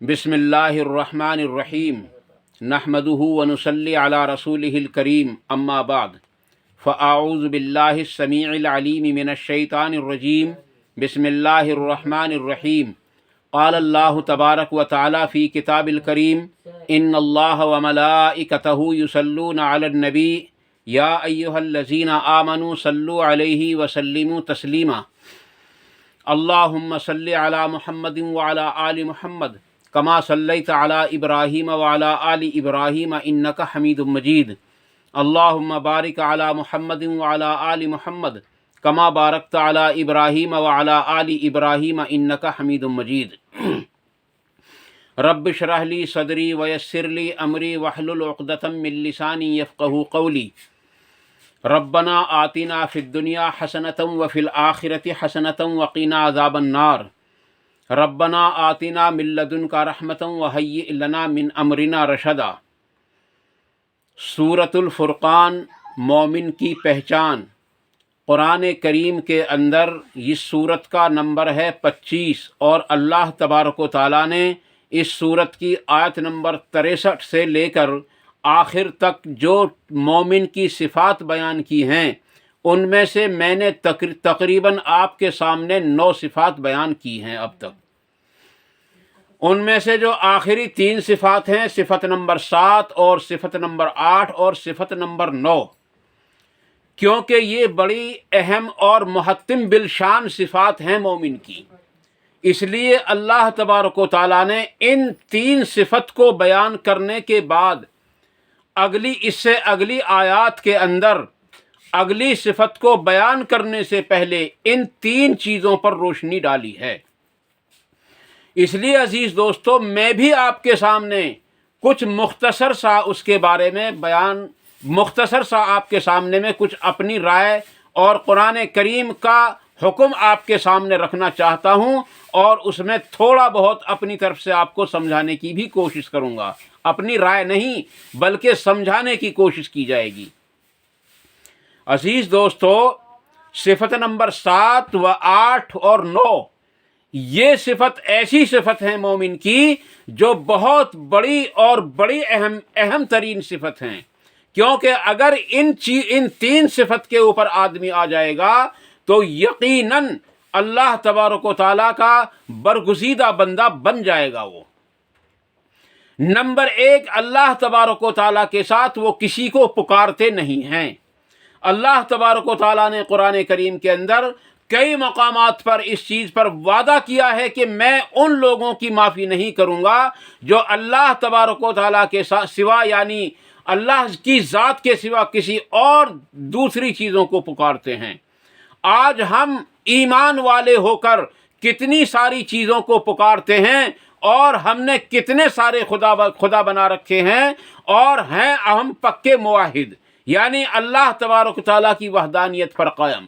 بسم اللہ الرحمن الرحیم نحمدہ ونصلی علی رسولہ الکریم اما بعد فاعوذ باللہ السمیع العلیم من الشیطان الرجیم بسم اللہ الرحمن الرحیم قال اللہ تبارک و تعالی فی کتاب الکریم ان اللہ وملائکتہ یصلون علی النبی یا ایہا الذین آمنوا صلوا علیہ وسلموا تسلیما اللہم صلی علی محمد وعلی آل محمد کما صلیت علی ابراہیم وعلی آل ابراہیم انک حمید مجید اللہم بارک علی محمد وعلی آل محمد کما بارکت علی ابراہیم وعلی آل ابراہیم انک حمید مجید رب اشرح لی صدری ویسر لی امری واحلل عقدۃ من لسانی یفقہوا قولی ربنا آتنا فی الدنیا حسنۃ وفی الآخرۃ حسنۃ وقنا عذاب النار ربنا آتنا من لدنک رحمۃ وہیئ لنا من امرنا رشدا۔ سورۃ الفرقان مومن کی پہچان۔ قرآن کریم کے اندر اس سورت کا نمبر ہے 25 اور اللہ تبارک و تعالیٰ نے اس سورت کی آیت نمبر 63 سے لے کر آخر تک جو مومن کی صفات بیان کی ہیں ان میں سے میں نے تقریباً آپ کے سامنے 9 صفات بیان کی ہیں اب تک۔ ان میں سے جو آخری 3 صفات ہیں، صفت نمبر 7 اور صفت نمبر 8 اور صفت نمبر 9، کیونکہ یہ بڑی اہم اور محتم بالشان صفات ہیں مومن کی، اس لیے اللہ تبارک و تعالیٰ نے ان 3 صفت کو بیان کرنے کے بعد اس سے اگلی آیات کے اندر اگلی صفت کو بیان کرنے سے پہلے ان 3 چیزوں پر روشنی ڈالی ہے۔ اس لیے عزیز دوستو، میں بھی آپ کے سامنے کچھ مختصر سا اس کے بارے میں مختصر سا آپ کے سامنے میں کچھ اپنی رائے اور قرآن کریم کا حکم آپ کے سامنے رکھنا چاہتا ہوں، اور اس میں تھوڑا بہت اپنی طرف سے آپ کو سمجھانے کی بھی کوشش کروں گا۔ اپنی رائے نہیں بلکہ سمجھانے کی کوشش کی جائے گی۔ عزیز دوستو، صفت نمبر 7 و 8 اور 9، یہ صفت ایسی صفت ہے مومن کی جو بہت بڑی اور بڑی اہم ترین صفت ہیں، کیونکہ اگر ان 3 صفت کے اوپر آدمی آ جائے گا تو یقیناً اللہ تبارک و تعالیٰ کا برگزیدہ بندہ بن جائے گا۔ وہ نمبر 1، اللہ تبارک و تعالیٰ کے ساتھ وہ کسی کو پکارتے نہیں ہیں۔ اللہ تبارک و تعالیٰ نے قرآن کریم کے اندر کئی مقامات پر اس چیز پر وعدہ کیا ہے کہ میں ان لوگوں کی معافی نہیں کروں گا جو اللہ تبارک و تعالیٰ کے سوا، یعنی اللہ کی ذات کے سوا کسی اور دوسری چیزوں کو پکارتے ہیں۔ آج ہم ایمان والے ہو کر کتنی ساری چیزوں کو پکارتے ہیں، اور ہم نے کتنے سارے خدا بنا رکھے ہیں، اور ہیں ہم پکے موحد، یعنی اللہ تبارک تعالیٰ کی وحدانیت پر قائم۔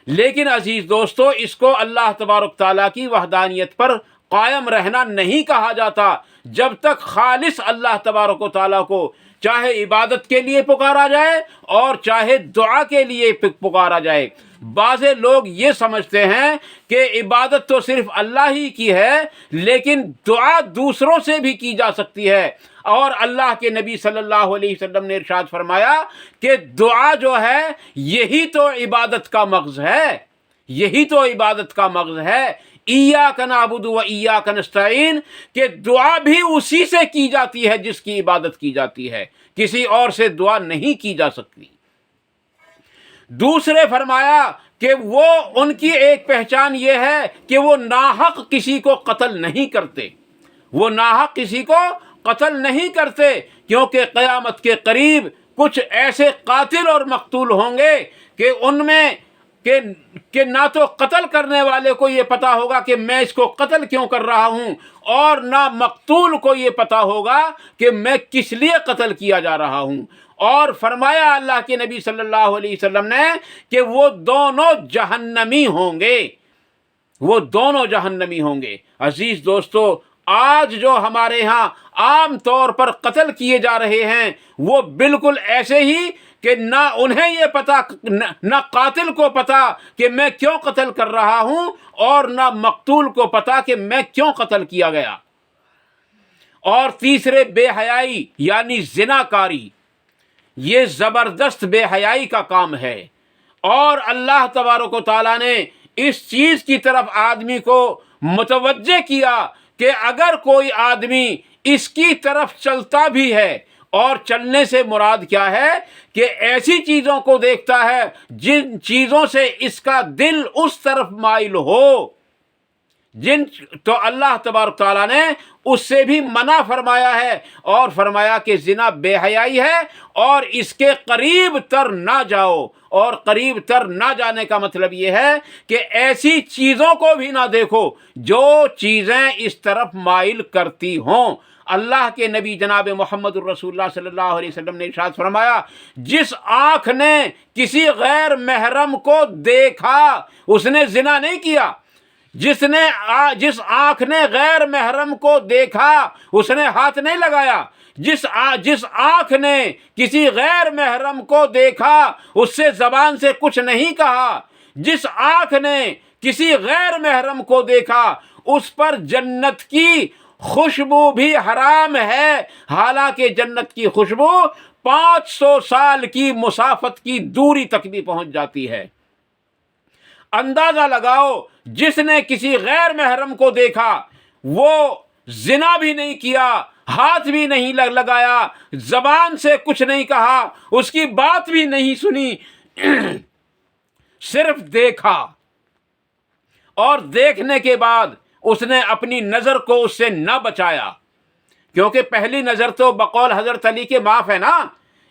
لیکن عزیز دوستو، اس کو اللہ تبارک تعالیٰ کی وحدانیت پر قائم رہنا نہیں کہا جاتا جب تک خالص اللہ تبارک و تعالیٰ کو چاہے عبادت کے لیے پکارا جائے اور چاہے دعا کے لیے پکارا جائے۔ بعض لوگ یہ سمجھتے ہیں کہ عبادت تو صرف اللہ ہی کی ہے، لیکن دعا دوسروں سے بھی کی جا سکتی ہے، اور اللہ کے نبی صلی اللہ علیہ وسلم نے ارشاد فرمایا کہ دعا جو ہے یہی تو عبادت کا مغز ہے، یہی تو عبادت کا مغز ہے۔ ایاک نعبد و ایاک نستعین، کہ دعا بھی اسی سے کی جاتی ہے جس کی عبادت کی جاتی ہے، کسی اور سے دعا نہیں کی جا سکتی۔ دوسرے فرمایا کہ وہ ان کی ایک پہچان یہ ہے کہ وہ ناحق کسی کو قتل نہیں کرتے، وہ ناحق کسی کو قتل نہیں کرتے، کیونکہ قیامت کے قریب کچھ ایسے قاتل اور مقتول ہوں گے کہ ان میں کہ نہ تو قتل کرنے والے کو یہ پتا ہوگا کہ میں اس کو قتل کیوں کر رہا ہوں، اور نہ مقتول کو یہ پتا ہوگا کہ میں کس لیے قتل کیا جا رہا ہوں۔ اور فرمایا اللہ کے نبی صلی اللہ علیہ وسلم نے کہ وہ دونوں جہنمی ہوں گے، وہ دونوں جہنمی ہوں گے۔ عزیز دوستو، آج جو ہمارے ہاں عام طور پر قتل کیے جا رہے ہیں وہ بالکل ایسے ہی کہ نہ انہیں یہ پتا، نہ قاتل کو پتا کہ میں کیوں قتل کر رہا ہوں، اور نہ مقتول کو پتا کہ میں کیوں قتل کیا گیا۔ اور تیسرے بے حیائی یعنی زنا کاری، یہ زبردست بے حیائی کا کام ہے، اور اللہ تبارک و تعالیٰ نے اس چیز کی طرف آدمی کو متوجہ کیا کہ اگر کوئی آدمی اس کی طرف چلتا بھی ہے، اور چلنے سے مراد کیا ہے کہ ایسی چیزوں کو دیکھتا ہے جن چیزوں سے اس کا دل اس طرف مائل ہو، تو اللہ تبارک تعالیٰ نے اس سے بھی منع فرمایا ہے، اور فرمایا کہ زنا بے حیائی ہے اور اس کے قریب تر نہ جاؤ۔ اور قریب تر نہ جانے کا مطلب یہ ہے کہ ایسی چیزوں کو بھی نہ دیکھو جو چیزیں اس طرف مائل کرتی ہوں۔ اللہ کے نبی جناب محمد الرسول اللہ صلی اللہ علیہ وسلم نے ارشاد فرمایا، جس آنکھ نے کسی غیر محرم کو دیکھا اس نے زنا نہیں کیا، جس آنکھ نے غیر محرم کو دیکھا اس نے ہاتھ نہیں لگایا، جس آنکھ نے کسی غیر محرم کو دیکھا اس سے زبان سے کچھ نہیں کہا، جس آنکھ نے کسی غیر محرم کو دیکھا اس پر جنت کی خوشبو بھی حرام ہے، حالانکہ جنت کی خوشبو 500 سال کی مسافت کی دوری تک بھی پہنچ جاتی ہے۔ اندازہ لگاؤ، جس نے کسی غیر محرم کو دیکھا وہ زنا بھی نہیں کیا، ہاتھ بھی نہیں لگایا، زبان سے کچھ نہیں کہا، اس کی بات بھی نہیں سنی، صرف دیکھا، اور دیکھنے کے بعد اس نے اپنی نظر کو اس سے نہ بچایا، کیونکہ پہلی نظر تو بقول حضرت علی کے معاف ہے نا،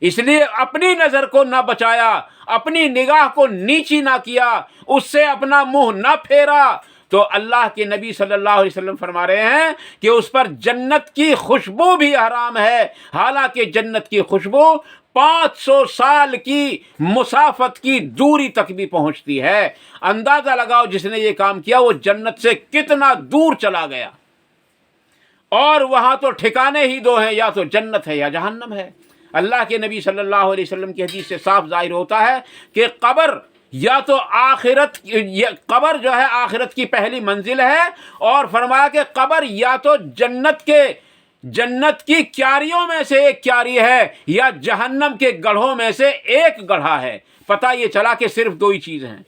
اس لیے اپنی نظر کو نہ بچایا، اپنی نگاہ کو نیچی نہ کیا، اس سے اپنا منہ نہ پھیرا، تو اللہ کے نبی صلی اللہ علیہ وسلم فرما رہے ہیں کہ اس پر جنت کی خوشبو بھی حرام ہے، حالانکہ جنت کی خوشبو 500 سال کی مسافت کی دوری تک بھی پہنچتی ہے۔ اندازہ لگاؤ جس نے یہ کام کیا وہ جنت سے کتنا دور چلا گیا، اور وہاں تو ٹھکانے ہی دو ہیں، یا تو جنت ہے یا جہنم ہے۔ اللہ کے نبی صلی اللہ علیہ وسلم کی حدیث سے صاف ظاہر ہوتا ہے کہ قبر یا تو قبر جو ہے آخرت کی پہلی منزل ہے، اور فرمایا کہ قبر یا تو جنت کی کیاریوں میں سے ایک کیاری ہے، یا جہنم کے گڑھوں میں سے ایک گڑھا ہے۔ پتہ یہ چلا کہ صرف دو ہی چیز ہیں۔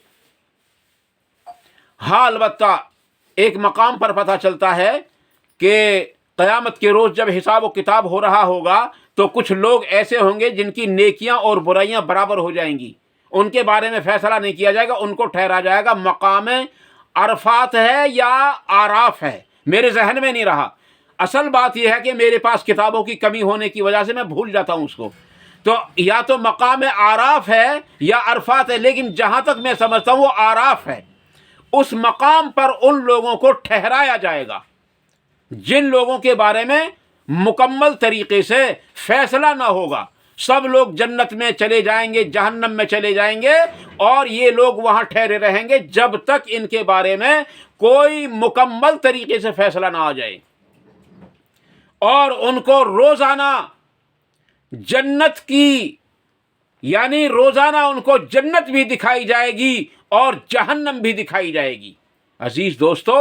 ہاں البتہ ایک مقام پر پتہ چلتا ہے کہ قیامت کے روز جب حساب و کتاب ہو رہا ہوگا تو کچھ لوگ ایسے ہوں گے جن کی نیکیاں اور برائیاں برابر ہو جائیں گی، ان کے بارے میں فیصلہ نہیں کیا جائے گا، ان کو ٹھہرا جائے گا مقام عرفات ہے یا آراف ہے، میرے ذہن میں نہیں رہا۔ اصل بات یہ ہے کہ میرے پاس کتابوں کی کمی ہونے کی وجہ سے میں بھول جاتا ہوں اس کو، تو یا تو مقام آراف ہے یا عرفات ہے، لیکن جہاں تک میں سمجھتا ہوں وہ آراف ہے۔ اس مقام پر ان لوگوں کو ٹھہرایا جائے گا جن لوگوں کے بارے میں مکمل طریقے سے فیصلہ نہ ہوگا۔ سب لوگ جنت میں چلے جائیں گے، جہنم میں چلے جائیں گے، اور یہ لوگ وہاں ٹھہرے رہیں گے جب تک ان کے بارے میں کوئی مکمل طریقے سے فیصلہ نہ آ جائے، اور ان کو روزانہ جنت کی یعنی روزانہ ان کو جنت بھی دکھائی جائے گی اور جہنم بھی دکھائی جائے گی۔ عزیز دوستو،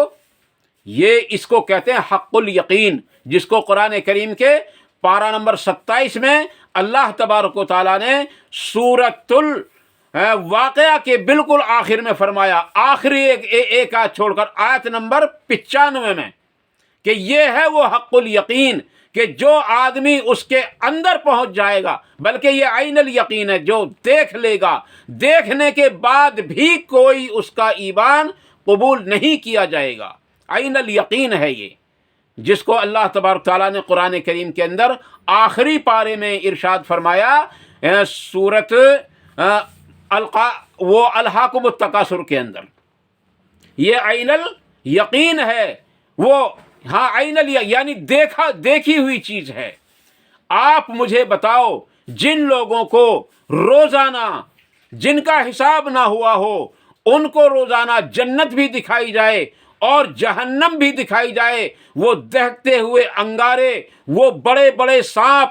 یہ اس کو کہتے ہیں حق الیقین، جس کو قرآن کریم کے پارہ نمبر 27 میں اللہ تبارک و تعالیٰ نے سورۃ الواقعہ کے بالکل آخر میں فرمایا، آخری ایک آیت چھوڑ کر، آیت نمبر 95 میں، کہ یہ ہے وہ حق الیقین کہ جو آدمی اس کے اندر پہنچ جائے گا، بلکہ یہ عین الیقین ہے، جو دیکھ لے گا، دیکھنے کے بعد بھی کوئی اس کا ایمان قبول نہیں کیا جائے گا، عین الیقین ہے یہ، جس کو اللہ تبارک تعالیٰ نے قرآن کریم کے اندر آخری پارے میں ارشاد فرمایا سورۃ الہاکم التکاثر کے اندر، یہ عین الیقین ہے، وہ ہاں عین یعنی دیکھی ہوئی چیز ہے۔ آپ مجھے بتاؤ، جن لوگوں کو روزانہ جن کا حساب نہ ہوا ہو ان کو روزانہ جنت بھی دکھائی جائے اور جہنم بھی دکھائی جائے، وہ دہتے ہوئے انگارے، وہ بڑے بڑے سانپ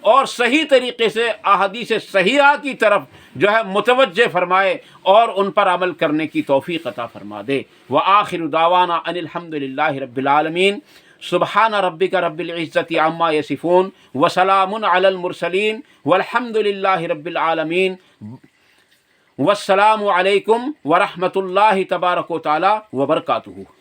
اور صحیح طریقے سے احادیث صحیحہ کی طرف جو ہے متوجہ فرمائے اور ان پر عمل کرنے کی توفیق عطا فرما دے۔ وآخر دعوانا ان الحمد للہ رب العالمین۔ سبحان ربک رب العزت عما یصفون وسلام علی المرسلین والحمد للہ رب العالمین۔ والسلام علیکم ورحمۃ اللہ تبارک و تعالی وبرکاتہ۔